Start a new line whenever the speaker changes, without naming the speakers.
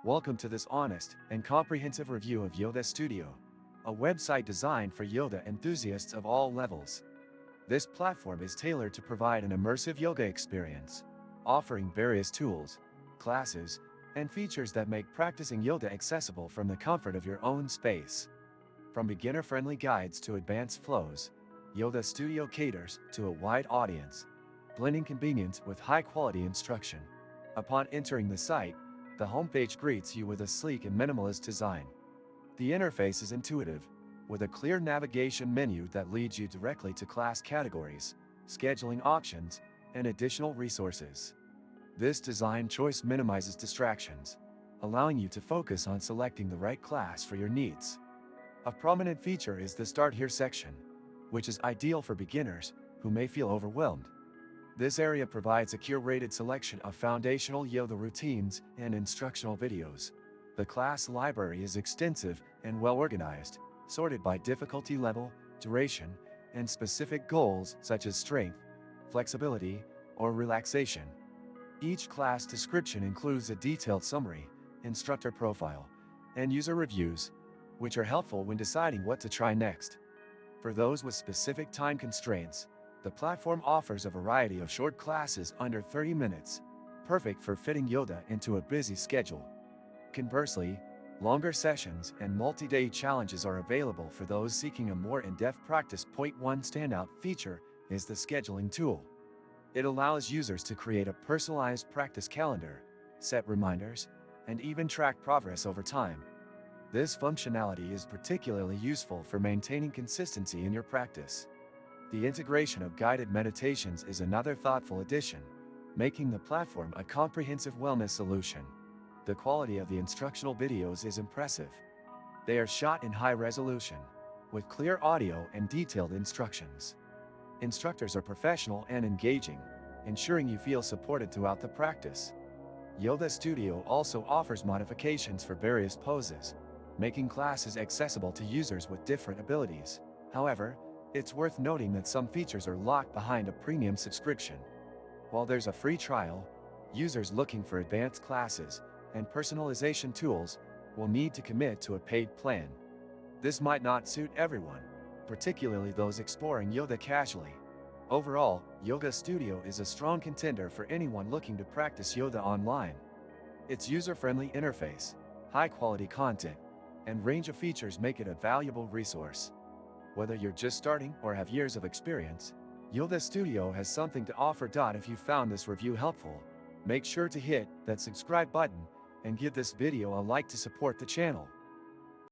Welcome to this honest and comprehensive review of Yoda Studio, a website designed for yoga enthusiasts of all levels. This platform is tailored to provide an immersive yoga experience, offering various tools, classes, and features that make practicing yoga accessible from the comfort of your own space. From beginner-friendly guides to advanced flows, Yoga Studio caters to a wide audience, blending convenience with high-quality instruction. Upon entering the site, the homepage greets you with a sleek and minimalist design. The interface is intuitive, with a clear navigation menu that leads you directly to class categories, scheduling options, and additional resources. This design choice minimizes distractions, allowing you to focus on selecting the right class for your needs. A prominent feature is the Start Here section, which is ideal for beginners who may feel overwhelmed. This area provides a curated selection of foundational yoga routines and instructional videos. The class library is extensive and well-organized, sorted by difficulty level, duration, and specific goals such as strength, flexibility, or relaxation. Each class description includes a detailed summary, instructor profile, and user reviews, which are helpful when deciding what to try next. For those with specific time constraints, the platform offers a variety of short classes under 30 minutes, perfect for fitting yoga into a busy schedule. Conversely, longer sessions and multi-day challenges are available for those seeking a more in-depth practice. One standout feature is the scheduling tool. It allows users to create a personalized practice calendar, set reminders, and even track progress over time. This functionality is particularly useful for maintaining consistency in your practice. The integration of guided meditations is another thoughtful addition, making the platform a comprehensive wellness solution. The quality of the instructional videos is impressive. They are shot in high resolution, with clear audio and detailed instructions. Instructors are professional and engaging, ensuring you feel supported throughout the practice. Yoga Studio also offers modifications for various poses, making classes accessible to users with different abilities. However, it's worth noting that some features are locked behind a premium subscription. While there's a free trial, users looking for advanced classes and personalization tools will need to commit to a paid plan. This might not suit everyone, particularly those exploring yoga casually. Overall, Yoga Studio is a strong contender for anyone looking to practice yoga online. Its user-friendly interface, high-quality content, and range of features make it a valuable resource. Whether you're just starting or have years of experience, Yoga Studio has something to offer. If you found this review helpful, make sure to hit that subscribe button and give this video a like to support the channel.